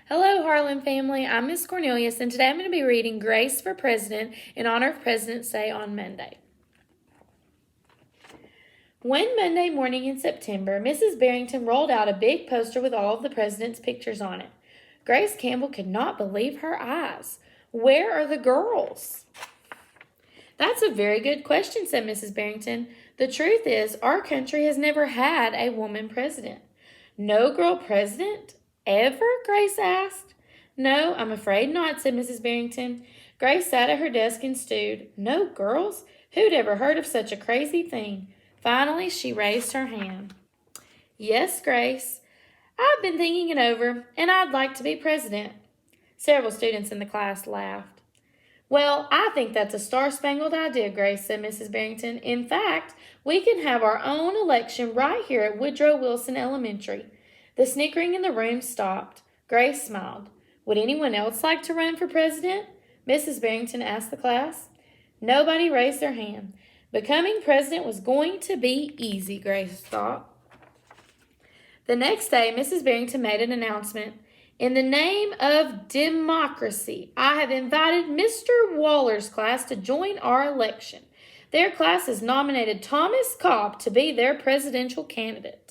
Hello, Harlan family. I'm Miss Cornelius, and today I'm going to be reading Grace for President in honor of President's Day on Monday. One Monday morning in September, Mrs. Barrington rolled out a big poster with all of the president's pictures on it. Grace Campbell could not believe her eyes. Where are the girls? That's a very good question, said Mrs. Barrington. The truth is, our country has never had a woman president. No girl president? Ever? Grace asked. No, I'm afraid not, said Mrs. Barrington. Grace sat at her desk and stewed. No girls? Who'd ever heard of such a crazy thing? Finally, she raised her hand. Yes, Grace. I've been thinking it over, and I'd like to be president. Several students in the class laughed. Well, I think that's a star-spangled idea, Grace, said Mrs. Barrington. In fact, we can have our own election right here at Woodrow Wilson Elementary. The snickering in the room stopped. Grace smiled. Would anyone else like to run for president? Mrs. Barrington asked the class. Nobody raised their hand. Becoming president was going to be easy, Grace thought. The next day, Mrs. Barrington made an announcement. In the name of democracy, I have invited Mr. Waller's class to join our election. Their class has nominated Thomas Cobb to be their presidential candidate.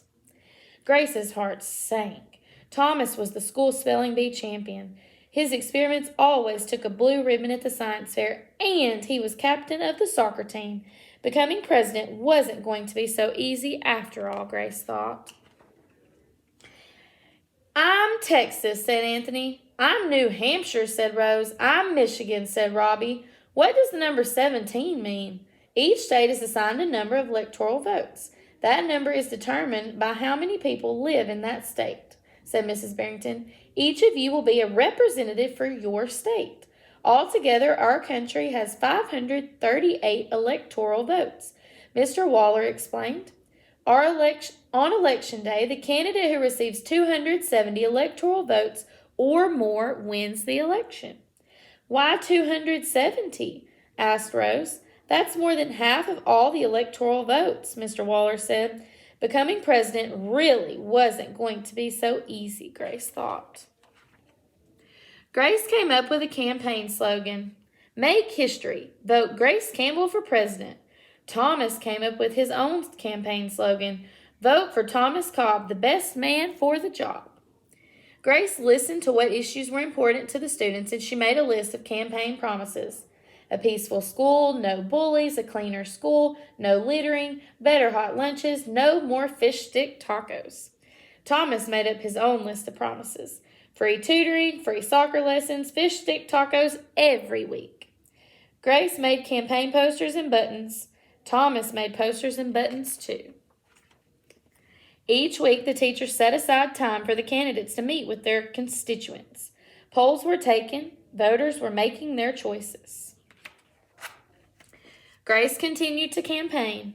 Grace's heart sank. Thomas was the school spelling bee champion. His experiments always took a blue ribbon at the science fair, and he was captain of the soccer team. Becoming president wasn't going to be so easy after all, Grace thought. I'm Texas, said Anthony. I'm New Hampshire, said Rose. I'm Michigan, said Robbie. What does the number 17 mean? Each state is assigned a number of electoral votes. That number is determined by how many people live in that state, said Mrs. Barrington. Each of you will be a representative for your state. Altogether, our country has 538 electoral votes. Mr. Waller explained. On election day, the candidate who receives 270 electoral votes or more wins the election. Why 270? Asked Rose. That's more than half of all the electoral votes, Mr. Waller said. Becoming president really wasn't going to be so easy, Grace thought. Grace came up with a campaign slogan. Make history. Vote Grace Campbell for president. Thomas came up with his own campaign slogan. Vote for Thomas Cobb, the best man for the job. Grace listened to what issues were important to the students, and she made a list of campaign promises. A peaceful school, no bullies, a cleaner school, no littering, better hot lunches, no more fish stick tacos. Thomas made up his own list of promises. Free tutoring, free soccer lessons, fish stick tacos every week. Grace made campaign posters and buttons. Thomas made posters and buttons too. Each week, the teachers set aside time for the candidates to meet with their constituents. Polls were taken. Voters were making their choices. Grace continued to campaign.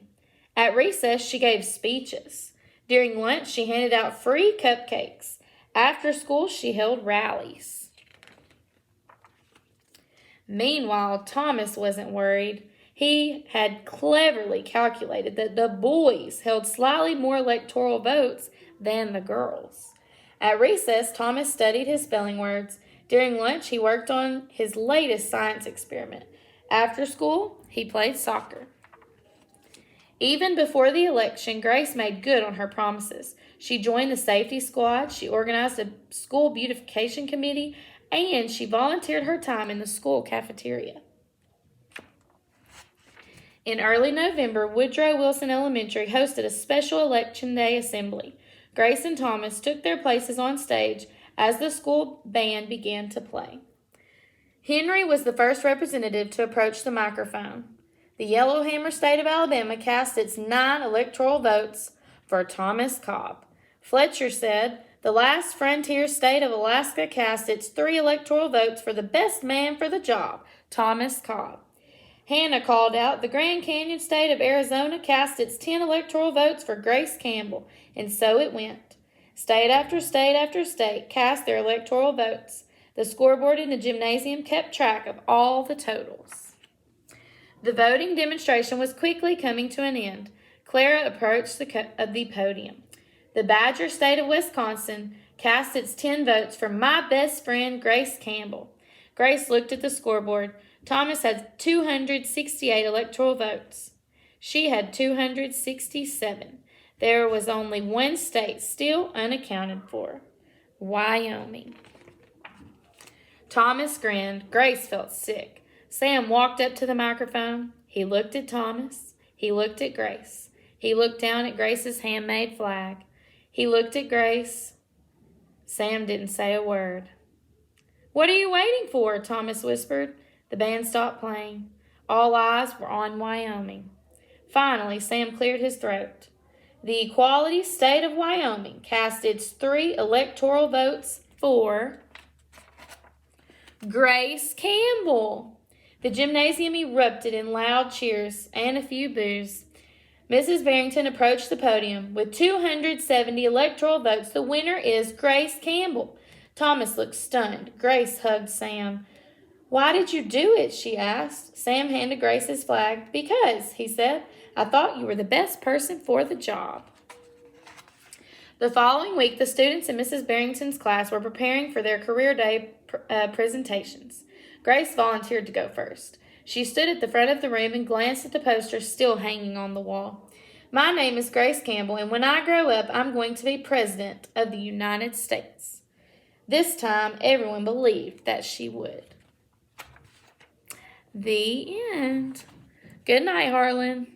At recess, she gave speeches. During lunch, she handed out free cupcakes. After school, she held rallies. Meanwhile, Thomas wasn't worried. He had cleverly calculated that the boys held slightly more electoral votes than the girls. At recess, Thomas studied his spelling words. During lunch, he worked on his latest science experiment. After school, he played soccer. Even before the election, Grace made good on her promises. She joined the safety squad, she organized a school beautification committee, and she volunteered her time in the school cafeteria. In early November, Woodrow Wilson Elementary hosted a special Election Day assembly. Grace and Thomas took their places on stage as the school band began to play. Henry was the first representative to approach the microphone. The Yellowhammer state of Alabama cast its 9 electoral votes for Thomas Cobb. Fletcher said, the last frontier state of Alaska cast its 3 electoral votes for the best man for the job, Thomas Cobb. Hannah called out, the Grand Canyon state of Arizona cast its 10 electoral votes for Grace Campbell, and so it went. State after state after state cast their electoral votes. The scoreboard in the gymnasium kept track of all the totals. The voting demonstration was quickly coming to an end. Clara approached the podium. The Badger State of Wisconsin cast its 10 votes for my best friend, Grace Campbell. Grace looked at the scoreboard. Thomas had 268 electoral votes. She had 267. There was only one state still unaccounted for: Wyoming. Thomas grinned. Grace felt sick. Sam walked up to the microphone. He looked at Thomas. He looked at Grace. He looked down at Grace's handmade flag. He looked at Grace. Sam didn't say a word. "What are you waiting for?" Thomas whispered. The band stopped playing. All eyes were on Wyoming. Finally, Sam cleared his throat. The Equality State of Wyoming cast its 3 electoral votes for Grace Campbell. The gymnasium erupted in loud cheers and a few boos. Mrs. Barrington approached the podium. With 270 electoral votes, the winner is Grace Campbell. Thomas looked stunned. Grace hugged Sam. "Why did you do it?" she asked. Sam handed Grace his flag. "Because," he said, "I thought you were the best person for the job." The following week, the students in Mrs. Barrington's class were preparing for their career day presentations. Grace volunteered to go first. She stood at the front of the room and glanced at the poster still hanging on the wall. "My name is Grace Campbell, and when I grow up, I'm going to be President of the United States." This time, everyone believed that she would. The end. Good night, Harlan.